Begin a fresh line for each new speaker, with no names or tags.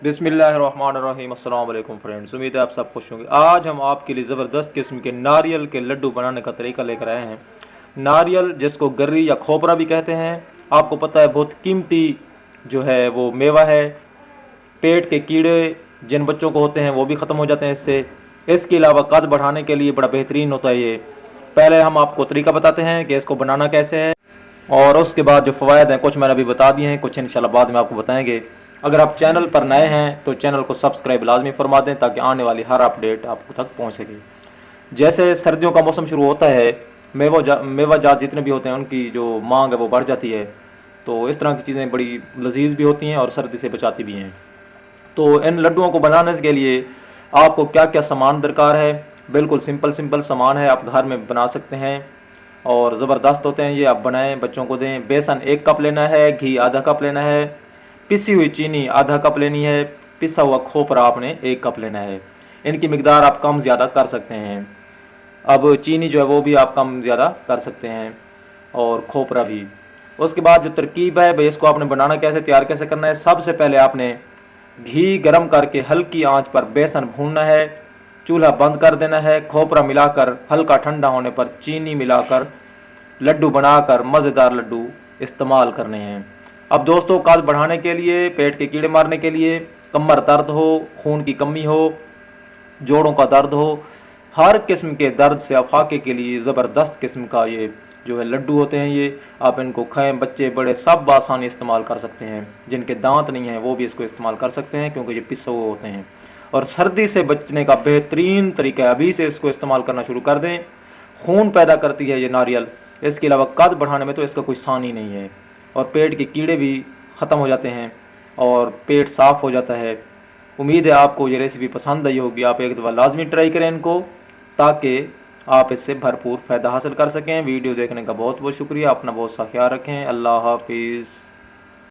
बिस्मिल्लाहिर्रहमानिर्रहीम। अस्सलाम वालेकुम फ्रेंड्स, उम्मीद है आप सब खुश होंगे। आज हम आपके लिए ज़बरदस्त किस्म के नारियल के लड्डू बनाने का तरीका लेकर आए हैं। नारियल जिसको गर्री या खोपरा भी कहते हैं, आपको पता है बहुत कीमती जो है वो मेवा है। पेट के कीड़े जिन बच्चों को होते हैं वो भी ख़त्म हो जाते हैं इससे। इसके अलावा कद बढ़ाने के लिए बड़ा बेहतरीन होता है ये। पहले हम आपको तरीका बताते हैं कि इसको बनाना कैसे है, और उसके बाद जो फ़वायद हैं कुछ मैंने अभी बता दिए हैं, कुछ इंशाल्लाह बाद में आपको बताएंगे। अगर आप चैनल पर नए हैं तो चैनल को सब्सक्राइब लाजमी फरमा दें ताकि आने वाली हर अपडेट आपको तक पहुंच सके। जैसे सर्दियों का मौसम शुरू होता है, मेवा जात जितने भी होते हैं उनकी जो मांग है वो बढ़ जाती है, तो इस तरह की चीज़ें बड़ी लजीज भी होती हैं और सर्दी से बचाती भी हैं। तो इन लड्डुओं को बनाने के लिए आपको क्या क्या सामान दरकार है, बिल्कुल सिंपल सामान है, आप घर में बना सकते हैं और ज़बरदस्त होते हैं ये। आप बनाएं, बच्चों को दें। बेसन 1 कप लेना है, घी आधा कप लेना है, पिसी हुई चीनी आधा कप लेनी है, पिसा हुआ खोपरा आपने 1 कप लेना है। इनकी मिकदार आप कम ज़्यादा कर सकते हैं। अब चीनी जो है वो भी आप कम ज़्यादा कर सकते हैं और खोपरा भी। उसके बाद जो तरकीब है भाई, इसको आपने बनाना कैसे, तैयार कैसे करना है। सबसे पहले आपने घी गर्म करके हल्की आंच पर बेसन भूनना है, चूल्हा बंद कर देना है। खोपरा मिलाकर हल्का ठंडा होने पर चीनी मिलाकर लड्डू बनाकर मज़ेदार लड्डू इस्तेमाल करने हैं। अब दोस्तों, कद बढ़ाने के लिए, पेट के कीड़े मारने के लिए, कमर दर्द हो, खून की कमी हो, जोड़ों का दर्द हो, हर किस्म के दर्द से अफाके के लिए ज़बरदस्त किस्म का ये जो है लड्डू होते हैं। ये आप इनको खाएं, बच्चे बड़े सब आसानी इस्तेमाल कर सकते हैं। जिनके दांत नहीं हैं वो भी इसको इस्तेमाल कर सकते हैं क्योंकि ये पिसे हुए होते हैं। और सर्दी से बचने का बेहतरीन तरीका है, अभी से इसको इस्तेमाल करना शुरू कर दें। खून पैदा करती है ये नारियल। इसके अलावा कद बढ़ाने में तो इसका कोई सानी नहीं है, और पेट के कीड़े भी ख़त्म हो जाते हैं और पेट साफ़ हो जाता है। उम्मीद है आपको ये रेसिपी पसंद आई होगी। आप एक दफ़ा लाजमी ट्राई करें इनको, ताकि आप इससे भरपूर फ़ायदा हासिल कर सकें। वीडियो देखने का बहुत बहुत शुक्रिया। अपना बहुत सा ख्याल रखें। अल्लाह हाफिज़।